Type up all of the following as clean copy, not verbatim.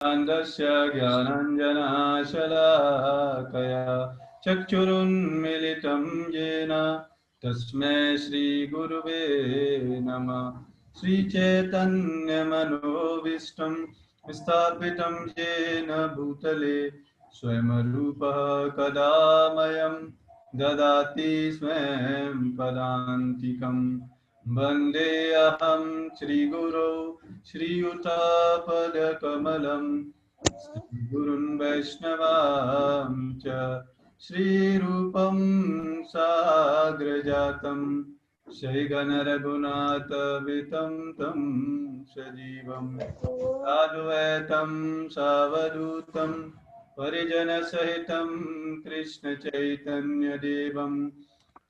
आनन्दस्य ज्ञानाञ्जनशलाकया चक्षुरुन्मीलितं येन तस्मै श्रीगुरुवे नमः। श्रीचैतन्यमनोभीष्टं स्थापितं येन भूतले स्वयं रूपः कदा मह्यं ददाति स्वयं पदान्तिकम्। वन्देऽहं श्रीगुरौ श्रीयुतापदकमलं श्रीगुरुन् वैष्णवांश्च श्रीरूपं साग्रजातं श्रीगणरघुनाथवितं तं सजीवं साद्वैतं सावधूतं परिजनसहितं कृष्णचैतन्यदेवं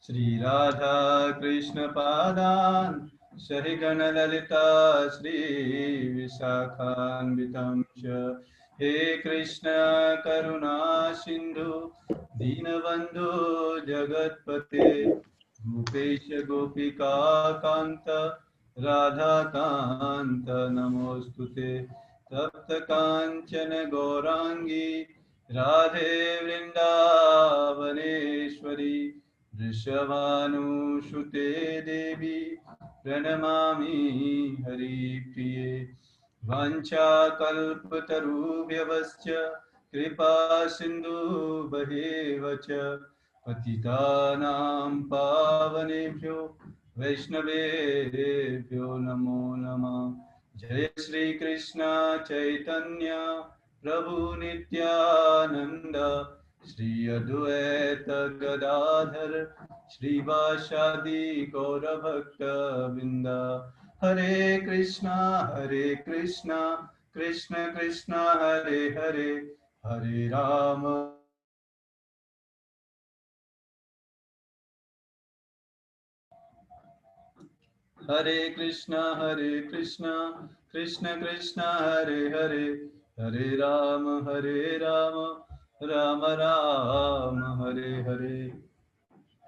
श्रीराधा कृष्णपादान् सहिगणललिता श्रीविशाखान्वितं च। हे कृष्ण करुणा सिन्धु दीनबन्धु जगत्पते गोपेश गोपिका कान्त राधाकान्त नमोऽस्तुते। तप्त काञ्चन गौराङ्गी राधे वृन्दावनेश्वरी वृषभानुसुते देवी प्रणमामि हरिप्रिये। वाञ्छाकल्पतरुभ्यश्च कृपा सिन्धुभ्येव च पतितानां पावनेभ्यो वैष्णवेभ्यो नमो नमः। जय श्री कृष्ण चैतन्य प्रभु नित्यानंद श्री अद्वैत गदाधर श्रीवासादि गौरभक्त वृंद। हरे कृष्णा कृष्ण कृष्णा हरे हरे, हरे राम कृष्ण कृष्ण कृष्ण हरे हरे, हरे राम राम राम हरे हरे।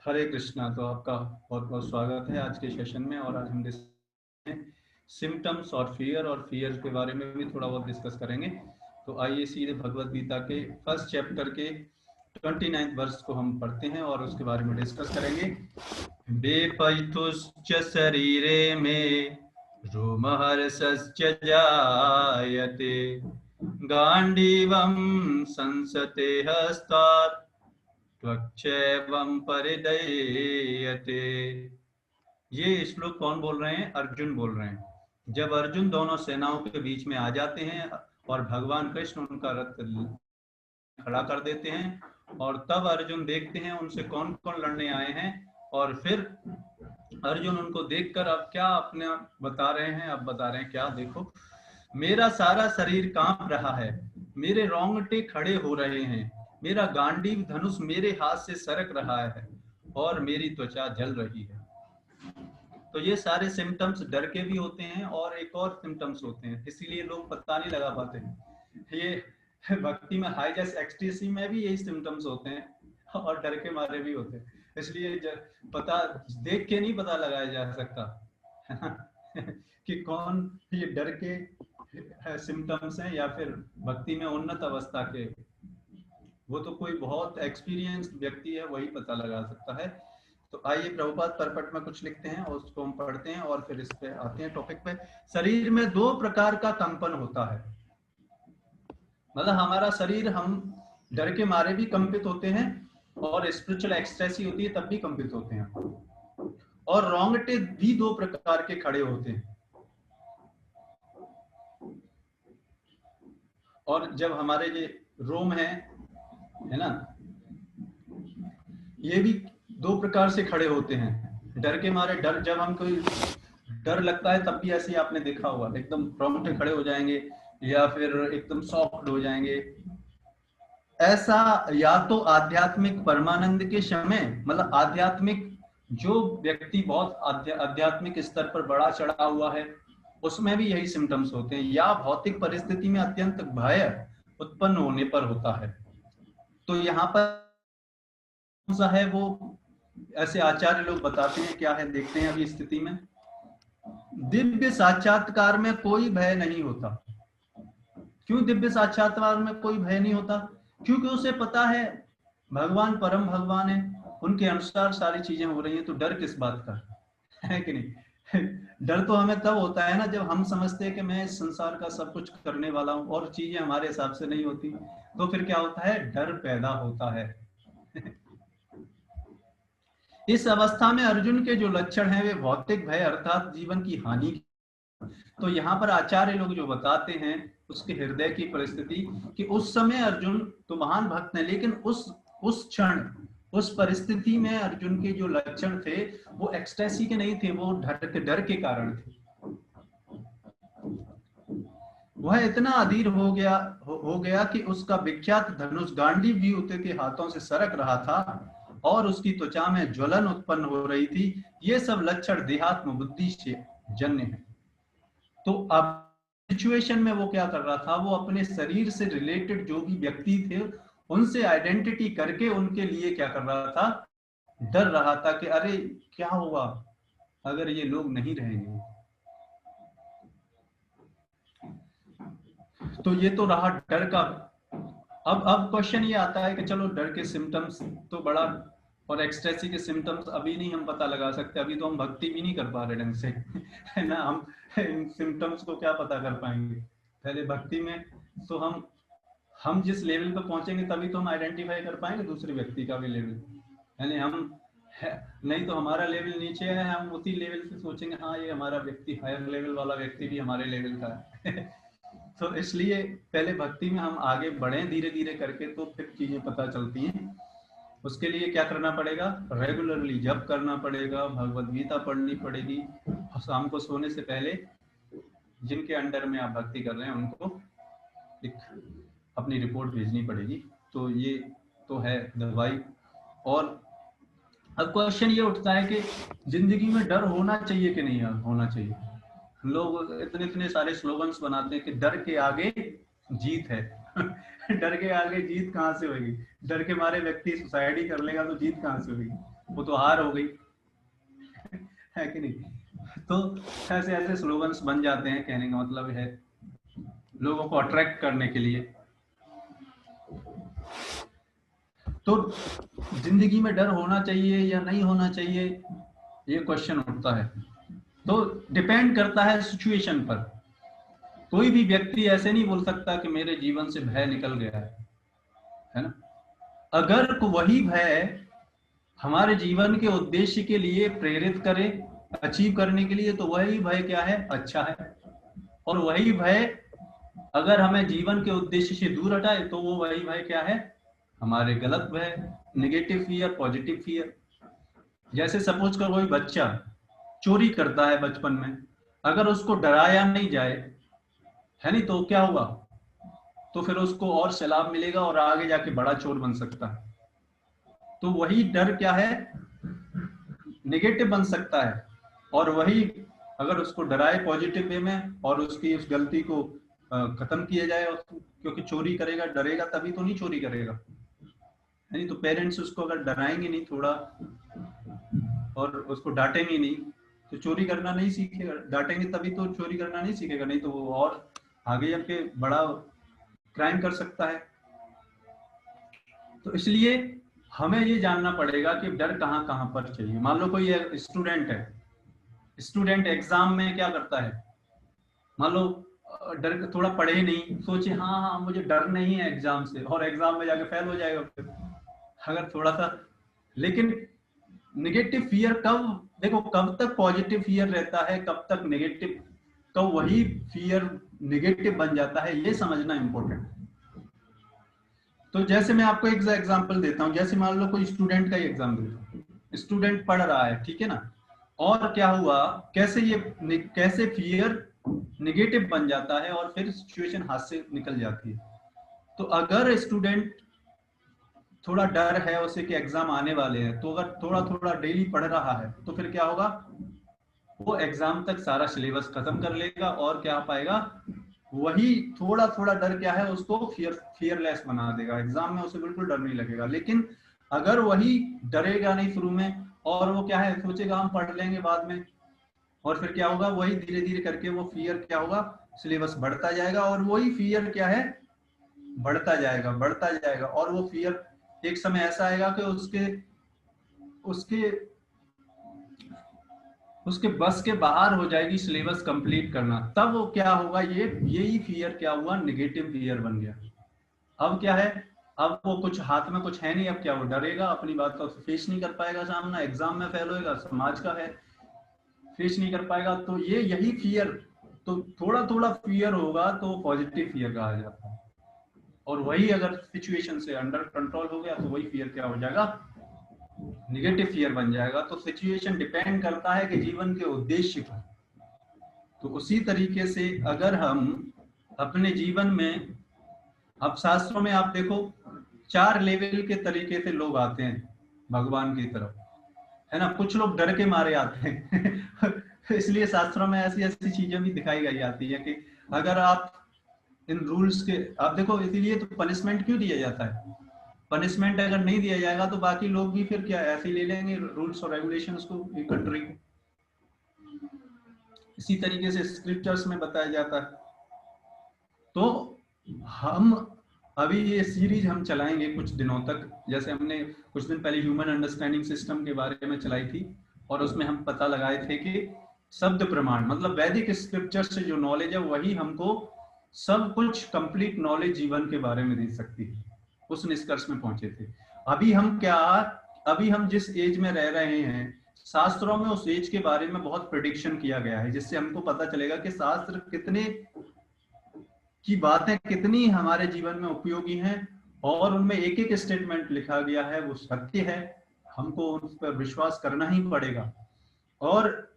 हरे कृष्णा। तो आपका बहुत बहुत स्वागत है आज के सेशन में। और आज हम सिम्टम्स और फियर के बारे में भी थोड़ा बहुत डिस्कस करेंगे। तो आइए सीधे भगवत गीता के फर्स्ट चैप्टर के 29 वर्ष को हम पढ़ते हैं और उसके बारे में डिस्कस करेंगे। बेपैतुश्च शरीरे में रोमहर्षश्च जायते, गाण्डीवं संसते हस्तात् त्वक्चैवं परिदह्यते। ये श्लोक कौन बोल रहे हैं? अर्जुन बोल रहे हैं। जब अर्जुन दोनों सेनाओं के बीच में आ जाते हैं और भगवान कृष्ण उनका रथ खड़ा कर देते हैं, और तब अर्जुन देखते हैं उनसे कौन कौन लड़ने आए हैं, और फिर अर्जुन उनको देखकर अब क्या अपने बता रहे हैं, अब बता रहे हैं क्या, देखो मेरा सारा शरीर कांप रहा है, मेरे रोंगटे खड़े हो रहे हैं, मेरा गांडीव धनुष मेरे हाथ से सरक रहा है और मेरी त्वचा जल रही है। तो ये सारे सिम्टम्स डर के भी होते हैं और एक और सिम्टम्स होते हैं, इसीलिए लोग पता नहीं लगा पाते हैं। ये भक्ति में हाई जैस एक्सटेसी में भी यही सिम्टम्स होते हैं और डर के मारे भी होते हैं, इसलिए पता देख के नहीं पता लगाया जा सकता कि कौन ये डर के सिम्टम्स हैं या फिर भक्ति में उन्नत अवस्था के। वो तो कोई बहुत एक्सपीरियंस्ड व्यक्ति है वही पता लगा सकता है। तो आइए प्रभुपाद परपट में कुछ लिखते हैं और उसको हम पढ़ते हैं और फिर इस पे आते हैं टॉपिक पे। शरीर में दो प्रकार का कंपन होता है, मतलब हमारा शरीर हम डर के मारे भी कंपित होते हैं और स्पिरिचुअल एक्सटेसी होती है तब भी कंपित होते हैं, और रोंगटे भी दो प्रकार के खड़े होते हैं। और जब हमारे ये रोम है ना, ये भी दो प्रकार से खड़े होते हैं डर के मारे। डर जब हम कोई डर लगता है तब भी ऐसे आपने देखा हुआ एकदम रोंगटे खड़े हो जाएंगे या फिर एकदम सॉफ्ट हो जाएंगे। ऐसा या तो आध्यात्मिक परमानंद के समय, मतलब आध्यात्मिक जो व्यक्ति बहुत आध्यात्मिक स्तर पर बड़ा चढ़ा हुआ है उसमें भी यही सिम्टम्स होते हैं, या भौतिक परिस्थिति में अत्यंत भय उत्पन्न होने पर होता है। तो यहाँ पर कौन सा है वो ऐसे आचार्य लोग बताते हैं, क्या है देखते हैं अभी स्थिति में। दिव्य साक्षात्कार में कोई भय नहीं होता, क्यों दिव्य साक्षात्कार में कोई भय नहीं होता? क्योंकि उसे पता है भगवान परम भगवान है, उनके अनुसार सारी चीजें हो रही हैं, तो डर किस बात का है कि नहीं? डर तो हमें तब होता है ना जब हम समझते हैं कि मैं इस संसार का सब कुछ करने वाला हूं और चीजें हमारे हिसाब से नहीं होती, तो फिर क्या होता है? डर पैदा होता है। इस अवस्था में अर्जुन के जो लक्षण हैं वे भौतिक भय अर्थात जीवन की हानि। तो यहाँ पर आचार्य लोग जो बताते हैं उसके हृदय की परिस्थिति कि उस समय अर्जुन तो महान भक्त है, लेकिन उस क्षण उस परिस्थिति में अर्जुन के जो लक्षण थे वो एक्सटेसी के नहीं थे, वो डर के कारण थे। वह इतना अधीर हो गया कि उसका विख्यात धनुष गांडीव भी उसके हाथों से सरक रहा था और उसकी त्वचा में ज्वलन उत्पन्न हो रही थी। ये सब लक्षण देहात्म बुद्धि से जन्य है। तो अब सिचुएशन में वो क्या कर रहा था? वो अपने शरीर से रिलेटेड जो भी व्यक्ति थे उनसे आइडेंटिटी करके उनके लिए क्या कर रहा था? डर रहा था कि अरे क्या होगा अगर ये लोग नहीं रहेंगे। तो ये तो रहा डर का। अब क्वेश्चन ये आता है कि चलो डर के सिम्टम्स तो बड़ा, और एक्सटेसी के सिम्टम्स अभी नहीं हम पता लगा सकते, अभी तो हम भक्ति भी नहीं कर पा रहे ढंग से, है ना? हम इन सिम्टम्स को क्या पता कर पाएंगे? पहले भक्ति में तो हम जिस लेवल पे पहुंचेंगे तभी तो हम आइडेंटिफाई कर पाएंगे दूसरे व्यक्ति का भी लेवल, यानी हम नहीं तो हमारा लेवल नीचे है, हम उसी लेवल से सोचेंगे हाँ ये हमारा व्यक्ति, हायर लेवल वाला व्यक्ति भी हमारे लेवल का है। तो इसलिए पहले भक्ति में हम आगे बढ़े धीरे धीरे करके, तो फिर चीजें पता चलती हैं। उसके लिए क्या करना पड़ेगा? रेगुलरली जप करना पड़ेगा, भगवद गीता पढ़नी पड़ेगी, शाम को सोने से पहले जिनके अंडर में आप भक्ति कर रहे हैं उनको एक अपनी रिपोर्ट भेजनी पड़ेगी। तो ये तो है दवाई। और अब क्वेश्चन ये उठता है कि जिंदगी में डर होना चाहिए कि नहीं होना चाहिए? लोग इतने सारे स्लोगन्स बनाते हैं कि डर के आगे जीत है। डर के आगे जीत कहाँ से होगी? डर के मारे व्यक्ति सुसाइड कर लेगा तो जीत कहाँ से होगी? वो तो हार हो गई, है कि नहीं? तो ऐसे ऐसे स्लोगन्स बन जाते हैं, कहने का मतलब है लोगों को अट्रैक्ट करने के लिए। तो जिंदगी में डर होना चाहिए या नहीं होना चाहिए, ये क्वेश्चन उठता है। तो डिपेंड करता है सिचुएशन पर। कोई भी व्यक्ति ऐसे नहीं बोल सकता कि मेरे जीवन से भय निकल गया है ना? अगर वही भय हमारे जीवन के उद्देश्य के लिए प्रेरित करे, अचीव करने के लिए, तो वही भय क्या है? अच्छा है। और वही भय अगर हमें जीवन के उद्देश्य से दूर हटाए तो वो वही भय क्या है? हमारे गलत भय, नेगेटिव फियर, पॉजिटिव फियर। जैसे सपोज करो कोई बच्चा चोरी करता है बचपन में, अगर उसको डराया नहीं जाए, है नहीं, तो क्या होगा? तो फिर उसको और सलाह मिलेगा और आगे जाके बड़ा चोर बन सकता है। तो वही डर क्या है? नेगेटिव बन सकता है। और वही अगर उसको डराए पॉजिटिव वे में और उसकी उस गलती को खत्म किया जाए, क्योंकि चोरी करेगा, डरेगा तभी तो नहीं चोरी करेगा, नहीं तो पेरेंट्स उसको अगर डराएंगे नहीं थोड़ा और उसको डांटेंगे नहीं तो चोरी करना नहीं सीखेगा। डांटेंगे तभी तो चोरी करना नहीं सीखेगा, नहीं तो वो और आगे जाके बड़ा क्राइम कर सकता है। तो इसलिए हमें ये जानना पड़ेगा कि डर कहाँ कहाँ पर चाहिए। मान लो कोई स्टूडेंट है, स्टूडेंट एग्जाम में क्या करता है? मान लो डर, थोड़ा पढ़े नहीं, सोचे हाँ मुझे डर नहीं है एग्जाम से, और एग्जाम में जाके फेल हो जाएगा फिर अगर थोड़ा सा। लेकिन नेगेटिव फियर कब, देखो कब तक पॉजिटिव फियर रहता है, कब तक नेगेटिव, कब वही फियर नेगेटिव बन जाता है, ये समझना इंपॉर्टेंट। तो जैसे मैं आपको एक एग्जांपल देता हूँ, जैसे मान लो कोई स्टूडेंट का ही एग्जाम देता हूँ, स्टूडेंट पढ़ रहा है, ठीक है ना, और क्या हुआ, कैसे फियर नेगेटिव बन जाता है और फिर सिचुएशन हाथ से निकल जाती है। तो अगर स्टूडेंट थोड़ा डर है उसे कि एग्जाम आने वाले हैं, तो अगर थोड़ा थोड़ा डेली पढ़ रहा है तो फिर क्या होगा? वो एग्जाम तक सारा सिलेबस खत्म कर लेगा और क्या पाएगा? वही थोड़ा थोड़ा डर क्या है उसको फियरलेस बना देगा, एग्जाम में उसे बिल्कुल डर नहीं लगेगा। लेकिन अगर वही डरेगा नहीं शुरू में और वो क्या है सोचेगा हम पढ़ लेंगे बाद में, और फिर क्या होगा? वही धीरे धीरे करके वो फियर क्या होगा? सिलेबस बढ़ता जाएगा और वही फियर क्या है, बढ़ता जाएगा बढ़ता जाएगा। और वो फियर एक समय ऐसा आएगा कि उसके उसके उसके बस के बाहर हो जाएगी सिलेबस कंप्लीट करना। तब वो क्या होगा, ये यही फियर क्या हुआ, नेगेटिव फियर बन गया। अब क्या है, अब वो कुछ हाथ में कुछ है नहीं, अब क्या वो डरेगा, अपनी बात का फेस नहीं कर पाएगा, सामना एग्जाम में फेल होएगा, समाज का है, फेस नहीं कर पाएगा। तो ये यही फियर, तो थोड़ा थोड़ा फियर होगा तो पॉजिटिव फियर कहा जाता है। और वही अगर सिचुएशन से अंडर कंट्रोल हो गया तो वही फियर क्या हो जाएगा, निगेटिव फियर बन जाएगा। तो सिचुएशन डिपेंड करता है कि जीवन के उद्देश्य पर। तो उसी तरीके से अगर हम अपने जीवन में, अब शास्त्रों में आप देखो 4 लेवल के तरीके से लोग आते हैं भगवान की तरफ, है ना। कुछ लोग डर के मारे आते हैं इसलिए शास्त्रों में ऐसी ऐसी चीजें भी दिखाई गई आती है कि अगर आप इन रूल्स के, आप देखो इसीलिए तो पनिशमेंट क्यों दिया जाता है। पनिशमेंट अगर नहीं दिया जाएगा तो बाकी लोग भी फिर क्या ऐसे ही ले लेंगे रूल्स और रेगुलेशंस को, एक कंट्री को। इसी तरीके से स्क्रिप्चर्स में बताया जाता है। तो हम अभी ये सीरीज हम चलाएंगे कुछ दिनों तक, जैसे हमने कुछ दिन पहले ह्यूमन अंडरस्टैंडिंग सिस्टम के बारे में चलाई थी, और उसमें हम पता लगाए थे कि शब्द प्रमाण मतलब वैदिक स्क्रिप्चर से जो नॉलेज है वही हमको सब कुछ कंप्लीट नॉलेज जीवन के बारे में दे सकती है। उस निष्कर्ष में पहुंचे थे। अभी हम क्या, अभी हम जिस एज में रह रहे हैं, शास्त्रों में उस एज के बारे में बहुत प्रेडिक्शन किया गया है, जिससे हमको पता चलेगा कि शास्त्र कितने की बातें कितनी हमारे जीवन में उपयोगी हैं, और उनमें एक एक स्टेटमेंट लिखा गया है वो सत्य है, हमको उस पर विश्वास करना ही पड़ेगा। और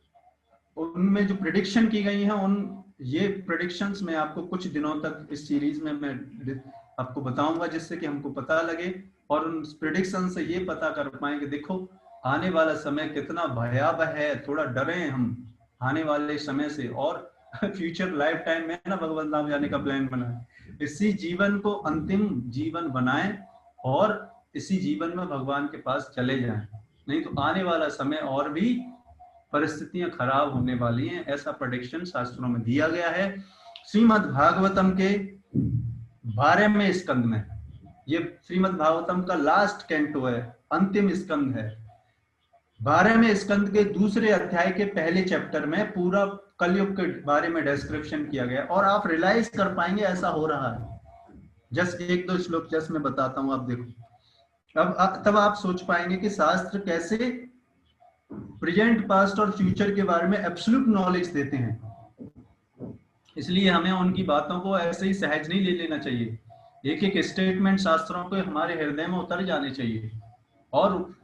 उनमें जो प्रेडिक्शन की गई हैं, उन ये प्रेडिक्शंस में आपको कुछ दिनों तक इस सीरीज में मैं आपको बताऊंगा, जिससे कि हमको पता लगे और उन प्रेडिक्शन से ये पता कर पाए कि देखो आने वाला समय कितना भयावह है, थोड़ा डरे हम आने वाले समय से। और फ्यूचर लाइफ टाइम में ना भगवान धाम जाने का प्लान बनाए, इसी जीवन को अंतिम जीवन बनाए और इसी जीवन में भगवान के पास चले जाएं, नहीं तो आने वाला समय और भी परिस्थितियां खराब होने वाली हैं, ऐसा प्रेडिक्शन शास्त्रों में दिया गया है। श्रीमद् भागवतम के 12वें स्कंद में, ये श्रीमद् भागवतम का लास्ट कैंटो है, अंतिम स्कंद है। 12वें स्कंद के दूसरे अध्याय के पहले चैप्टर में पूरा कलयुग के बारे में डिस्क्रिप्शन किया गया, और आप रियलाइज कर पाएंगे ऐसा हो रहा है। जस्ट एक दो श्लोक जस्ट मैं बताता हूं, आप देखो। अब तब आप सोच पाएंगे कि शास्त्र कैसे प्रेजेंट, पास्ट और फ्यूचर के बारे में एब्सोल्यूट नॉलेज देते हैं। इसलिए हमें उनकी बातों को ऐसे ही सहज नहीं ले लेना चाहिए। एक एक स्टेटमेंट शास्त्रों के हमारे हृदय में उतर जाने चाहिए, और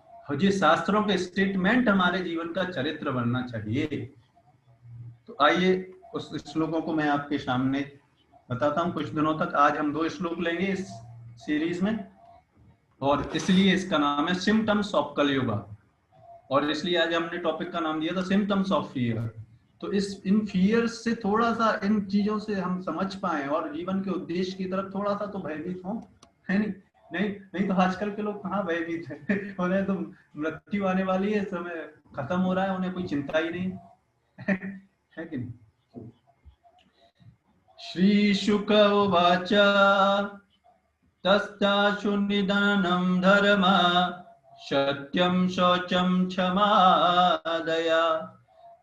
ये शास्त्रों के स्टेटमेंट हमारे जीवन का चरित्र बनना चाहिए। तो आइए उस श्लोकों को मैं आपके सामने बताता हूं कुछ दिनों तक। आज हम 2 श्लोक लेंगे इस सीरीज में, और इसलिए इसका नाम है सिम्टम्स ऑफ कलयुग, और इसलिए आज हमने टॉपिक का नाम दिया था सिम्टम्स ऑफ फियर। तो इन फियर से थोड़ा सा, इन चीजों से हम समझ पाए और जीवन के उद्देश्य की तरफ थोड़ा सा तो भयभीत हो, है नहीं। नहीं तो आजकल के लोग कहाँ भयभीत है उन्हें तो मृत्यु आने वाली है, समय खत्म हो रहा है, उन्हें कोई चिंता ही नहीं है कि नहीं। श्री शुक उवाच तस्ताशु निधनं धर्म सत्यं शौचं क्षमा दया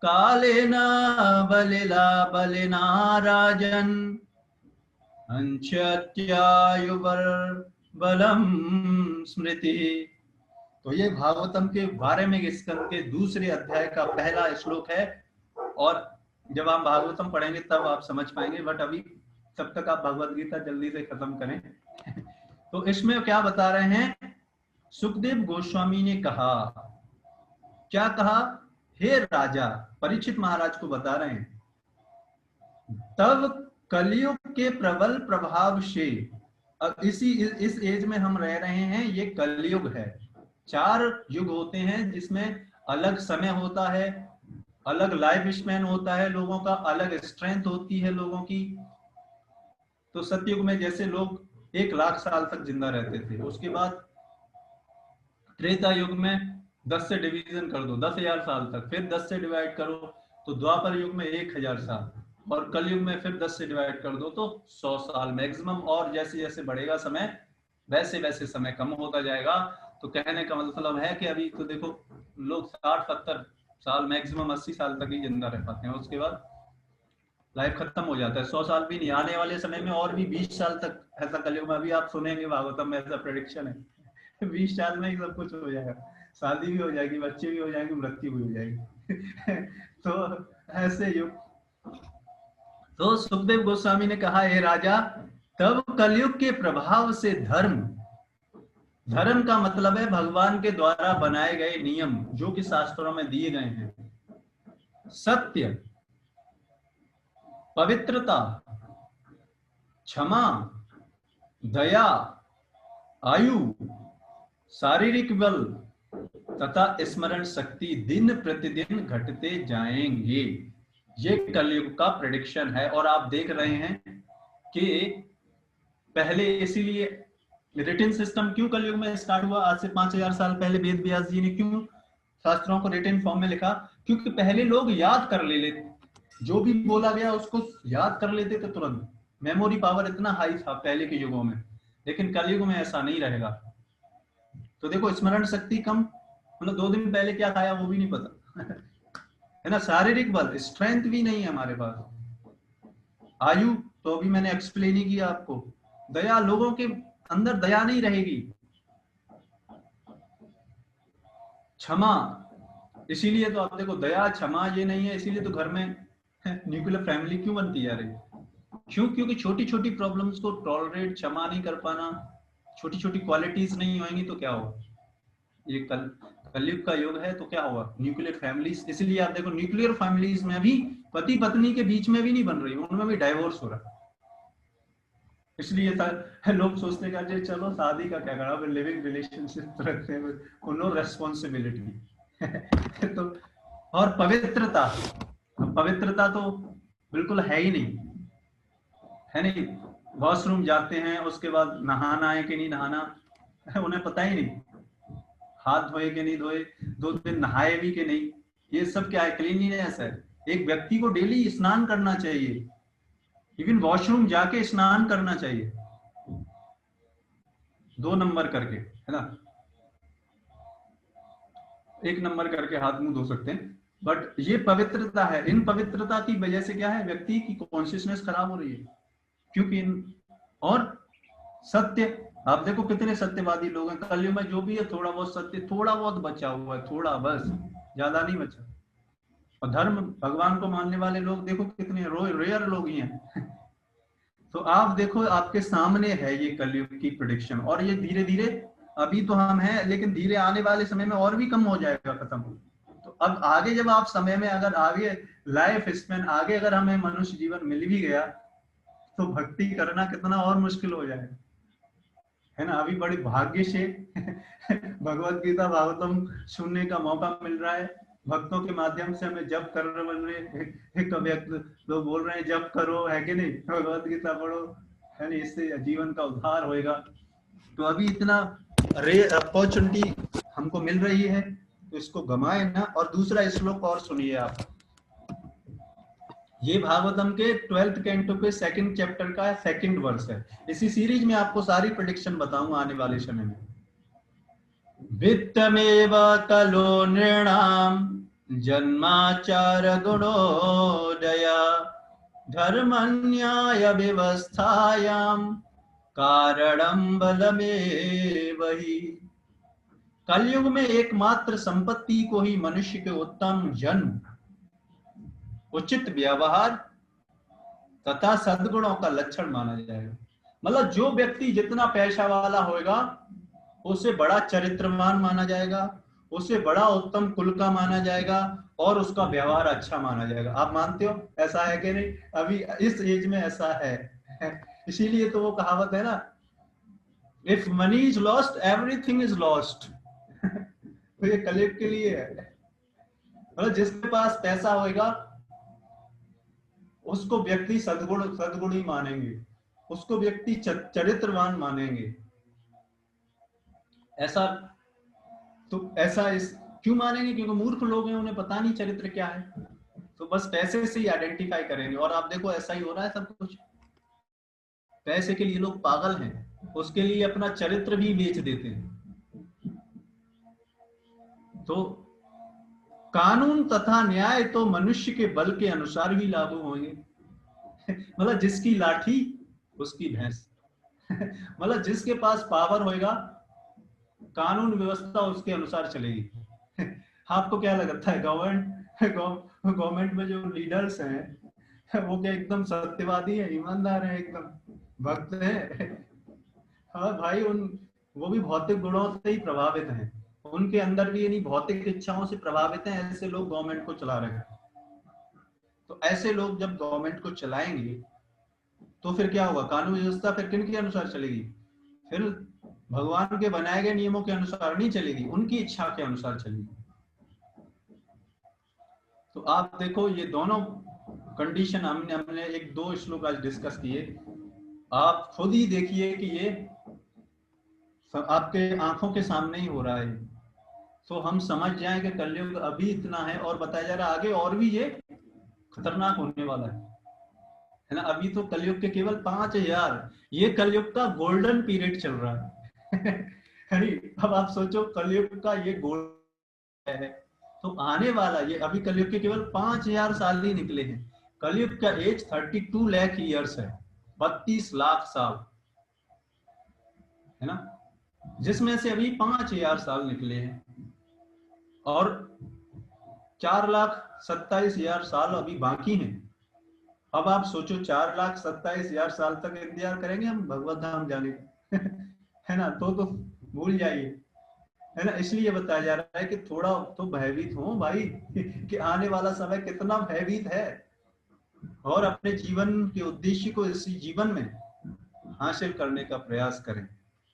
कालेन बलिना राजन् बलम स्मृति। तो ये भागवतम के 12वें स्कंद के दूसरे अध्याय का पहला श्लोक है, और जब आप भागवतम पढ़ेंगे तब आप समझ पाएंगे, बट अभी तब तक आप भगवत गीता जल्दी से खत्म करें तो इसमें क्या बता रहे हैं, सुखदेव गोस्वामी ने कहा, क्या कहा, हे राजा, परीक्षित महाराज को बता रहे हैं, तब कलयुग के प्रबल प्रभाव से, अब इस एज में हम रह रहे हैं, ये कलयुग है। 4 युग होते हैं जिसमें अलग समय होता है, अलग लाइफ स्पैन होता है लोगों का, अलग स्ट्रेंथ होती है लोगों की। तो सतयुग में जैसे लोग 1 लाख साल तक जिंदा रहते थे, उसके बाद त्रेता युग में 10 से डिवीजन कर दो 10,000 साल तक, फिर 10 से डिवाइड करो तो द्वापर युग में 1,000 साल, और कलयुग में फिर 10 से डिवाइड कर दो तो 100 साल मैक्सिमम, और जैसे जैसे बढ़ेगा समय वैसे वैसे समय कम होता जाएगा। तो कहने का मतलब है कि अभी तो देखो लोग 60-70 साल मैक्सिमम 80 साल तक ही जिंदा रह पाते हैं, उसके बाद लाइफ खत्म हो जाता है। 100 साल भी नहीं, आने वाले समय में और भी 20 साल तक ऐसा कलयुग में, अभी आप सुनेंगे भागवतम में ऐसा प्रेडिक्शन है 20 साल में ही सब कुछ हो जाएगा, शादी भी हो जाएगी, बच्चे भी हो जाएंगे, मृत्यु भी हो जाएगी तो ऐसे युग। तो सुखदेव गोस्वामी ने कहा, हे राजा, तब कलयुग के प्रभाव से धर्म, धर्म का मतलब है भगवान के द्वारा बनाए गए नियम जो कि शास्त्रों में दिए गए हैं, सत्य, पवित्रता, क्षमा, दया, आयु, शारीरिक बल तथा स्मरण शक्ति दिन प्रतिदिन घटते जाएंगे। ये कलयुग का प्रेडिक्शन है। और आप देख रहे हैं कि पहले इसीलिए रिटन सिस्टम क्यों कलयुग में स्टार्ट हुआ, आज से 5000 साल पहले वेद व्यास जी ने क्यों शास्त्रों को रिटन फॉर्म में लिखा, क्योंकि पहले लोग याद कर ले लेते, जो भी बोला गया उसको याद कर लेते थे तुरंत, मेमोरी पावर इतना हाई था पहले के युगों में। लेकिन कलयुग में ऐसा नहीं रहेगा। तो देखो स्मरण शक्ति कम, मतलब 2 दिन पहले क्या खाया वो भी नहीं पता है ना। शारीरिक बल, स्ट्रेंथ भी नहीं है हमारे पास। आयु तो अभी मैंने एक्सप्लेन ही किया आपको। दया, लोगों के अंदर दया नहीं रहेगी। क्षमा, इसीलिए तो आप देखो दया क्षमा ये नहीं है, इसीलिए तो घर में न्यूक्लियर फैमिली क्यों बनती जा रही, क्यों? क्योंकि छोटी छोटी प्रॉब्लम्स को टॉलरेट, क्षमा नहीं कर पाना, छोटी छोटी क्वालिटीज नहीं होंगी तो क्या होगा। ये कलयुग का युग है तो क्या होगा, न्यूक्लियर फैमिलीज। इसलिए आप देखो न्यूक्लियर फैमिलीज में भी पति पत्नी के बीच में भी नहीं बन रही, उनमें भी डाइवोर्स हो रहा है। इसलिए लोग सोचते हैं चलो शादी का क्या करना, लिविंग रिलेशनशिप रखते हैं, नो रेस्पॉन्सिबिलिटी तो और पवित्रता, पवित्रता तो बिल्कुल है ही नहीं, है नहीं। वॉशरूम जाते हैं उसके बाद नहाना है कि नहीं नहाना उन्हें पता ही नहीं, हाथ धोए कि नहीं धोए, 2 दिन नहाए भी कि नहीं, ये सब क्या है, क्लीनलीनेस है। एक व्यक्ति को डेली स्नान करना चाहिए, इवन वॉशरूम जाके स्नान करना चाहिए 2 नंबर करके, है ना। 1 नंबर करके हाथ मुंह धो सकते हैं, बट ये पवित्रता है। इन पवित्रता की वजह से क्या है, व्यक्ति की कॉन्शियसनेस खराब हो रही है, क्योंकि और सत्य, आप देखो कितने सत्यवादी लोग हैं कलयुग में, जो भी है थोड़ा बहुत सत्य, थोड़ा बहुत बचा हुआ है, थोड़ा बस, ज्यादा नहीं बचा। और धर्म, भगवान को मानने वाले लोग देखो कितने रेयर लोग ही हैं तो आप देखो आपके सामने है ये कलयुग की प्रेडिक्शन, और ये धीरे धीरे, अभी तो हम हैं लेकिन धीरे आने वाले समय में और भी कम हो जाएगा, खत्म। तो अब आगे जब आप समय में अगर आगे लाइफ स्पेन आगे अगर हमें मनुष्य जीवन मिल भी गया तो भक्ति करना कितना और मुश्किल हो जाएगा, है ना। अभी बड़ी भाग्य से भगवत गीता भागवतम सुनने का मौका मिल रहा है, भक्तों के माध्यम से हमें जप कर रहे, लोग बोल रहे हैं जप करो, है कि नहीं, भगवत गीता पढ़ो, है नहीं, इससे जीवन का उद्धार होएगा। तो अभी इतना रेयर अपॉर्चुनिटी हमको मिल रही है तो इसको गमाए ना। और दूसरा श्लोक और सुनिए आप, ये भागवतम के 12th कैंटो के 2nd चैप्टर का 2nd वर्स है। इसी सीरीज में आपको सारी प्रेडिक्शन बताऊंगा आने वाले समय में। वित्तमेव कलो नृणाम जन्माचार गुणोदया धर्मन्याय व्यवस्थायाम कारणम बलमेव हि। कलयुग में एकमात्र संपत्ति को ही मनुष्य के उत्तम जन्म, उचित व्यवहार तथा सद्गुणों का लक्षण माना जाएगा। मतलब जो व्यक्ति जितना पैसा वाला होगा उसे बड़ा चरित्रवान माना जाएगा, उसे बड़ा उत्तम कुल का माना जाएगा और उसका व्यवहार अच्छा माना जाएगा। आप मानते हो ऐसा है कि नहीं? अभी इस एज में ऐसा है इसीलिए तो वो कहावत है ना, if money is lost everything is lost तो ये कलयुग के लिए है। मतलब जिसके पास पैसा होगा उसको व्यक्ति सद्गुणी मानेंगे, उसको व्यक्ति चरित्रवान मानेंगे। ऐसा तो ऐसा इस क्यों मानेंगे, क्योंकि मूर्ख लोग हैं, उन्हें पता नहीं चरित्र क्या है। तो बस पैसे से ही आइडेंटिफाई करेंगे। और आप देखो ऐसा ही हो रहा है सब कुछ, पैसे के लिए लोग पागल हैं, उसके लिए अपना चरित्र भी बेच देते हैं। तो कानून तथा न्याय तो मनुष्य के बल के अनुसार ही लागू होंगे। मतलब जिसकी लाठी उसकी भैंस। मतलब जिसके पास पावर होएगा, कानून व्यवस्था उसके अनुसार चलेगी। आपको क्या लगता है गवर्नमेंट में जो लीडर्स हैं वो क्या एकदम सत्यवादी है, ईमानदार है, एकदम भक्त है? हाँ भाई, वो भी भौतिक गुणों से ही प्रभावित हैं, उनके अंदर भी यानी भौतिक इच्छाओं से प्रभावित हैं। ऐसे लोग गवर्नमेंट को चला रहे हैं। तो ऐसे लोग जब गवर्नमेंट को चलाएंगे तो फिर क्या होगा? कानून व्यवस्था फिर किन के अनुसार चलेगी? फिर भगवान के बनाए गए नियमों के अनुसार नहीं चलेगी, उनकी इच्छा के अनुसार चलेगी। तो आप देखो ये दोनों कंडीशन हमने एक दो श्लोक आज डिस्कस किए। आप खुद ही देखिए कि ये आपके आंखों के सामने ही हो रहा है। तो हम समझ जाएं कि कलयुग अभी इतना है, और बताया जा रहा है आगे और भी ये खतरनाक होने वाला है ना। अभी तो कलयुग के केवल 5000, ये कलयुग का गोल्डन पीरियड चल रहा है। अरे अब आप सोचो, कलयुग का ये गोल्डन है, तो आने वाला ये अभी कलयुग के केवल 5000 साल ही निकले हैं। कलयुग का एज 32 लाख ईयर्स है, 32 लाख साल है ना, जिसमें से अभी 5000 साल निकले हैं और 4,27,000 साल अभी बाकी हैं। अब आप सोचो 4,27,000 साल तक इंतजार करेंगे हम भगवत धाम जाने का। है ना, तो भूल जाइए, है ना। इसलिए बताया जा रहा है कि थोड़ा तो भयभीत हो भाई, कि आने वाला समय कितना भयभीत है, और अपने जीवन के उद्देश्य को इसी जीवन में हासिल करने का प्रयास करें।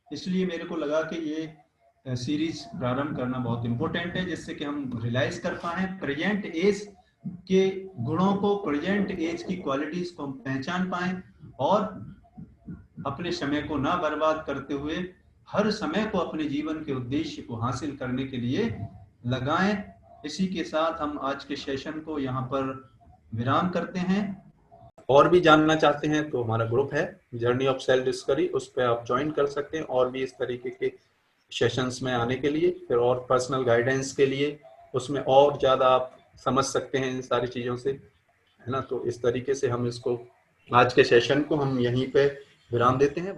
इसलिए मेरे को लगा कि ये सीरीज प्रारंभ करना बहुत इंपॉर्टेंट है, जिससे कि हम रियलाइज कर पाए प्रेजेंट एज के गुणों को, प्रेजेंट एज की क्वालिटीज को हम पहचान पाए, और अपने समय को ना बर्बाद करते हुए हर समय को अपने जीवन के उद्देश्य को हासिल करने के लिए लगाएं। इसी के साथ हम आज के सेशन को यहाँ पर विराम करते हैं। और भी जानना चाहते हैं तो हमारा ग्रुप है जर्नी ऑफ सेल्फ डिस्कवरी, उस पर आप ज्वाइन कर सकते हैं, और भी इस तरीके के सेशंस में आने के लिए, फिर और पर्सनल गाइडेंस के लिए उसमें और ज़्यादा आप समझ सकते हैं इन सारी चीज़ों से, है ना। तो इस तरीके से हम इसको, आज के सेशन को हम यहीं पे विराम देते हैं।